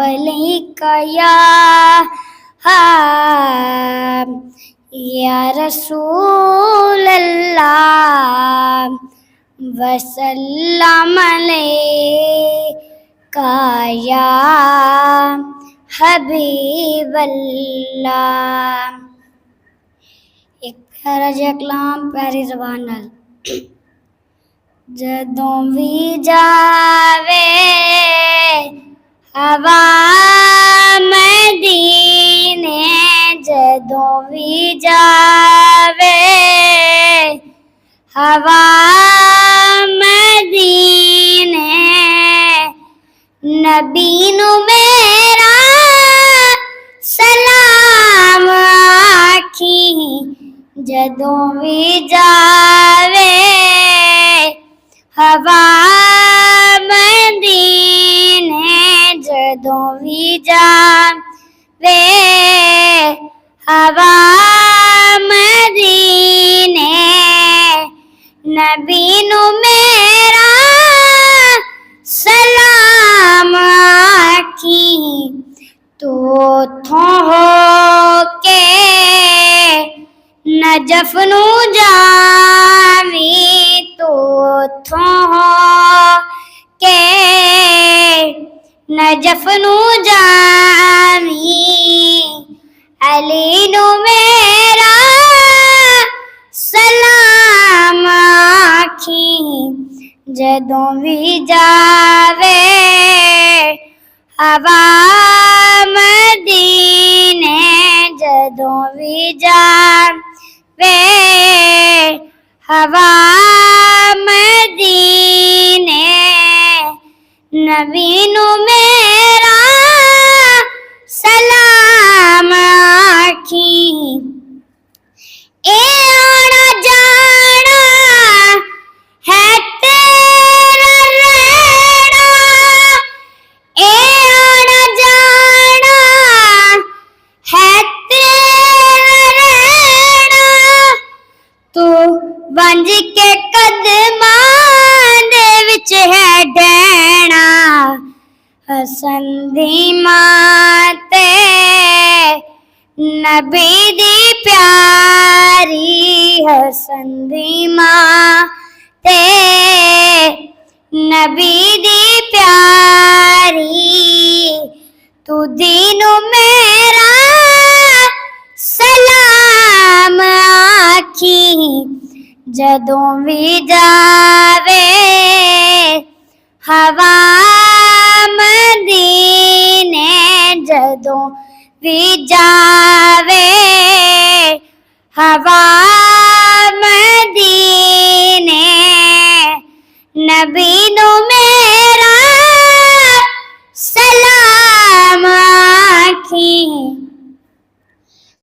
अलैका या रसूल अल्लाह वसल्लम अलैका या हबीब अल्लाह। एक प्यारा जिहा कलाम प्यारी ज़बान नाल। जदों भी जावे हवा मदीने, जदों भी जावे हवा मदीने, नबी नू मेरा सलाम आखी। जदों भी जावे हवा मदीने, जदों भी जावे हवा मदीने, नबी नू मेरा सलाम आखी। तो थों हो के नजफ नू जावी, तो थों हो के नजफ नू जावी, अली नू मेरा सलाम आखी। जदों भी जावे हवा मदीने, जदों भी जावे हवा मदीने, नबी नू मेरा सलाम आखी। ए आना जाना है तेरा रहना, ए आना जाना है तेरा रहना, तू बंज के कदमां दे विच है डैना। हसन दी मां ते नबी दी प्यारी, हसन दी मां ते नबी दी प्यारी, तू दीनू मेरा सलाम आखी। जदों भी जावे हवा मदीने, जदों भी जावे हवा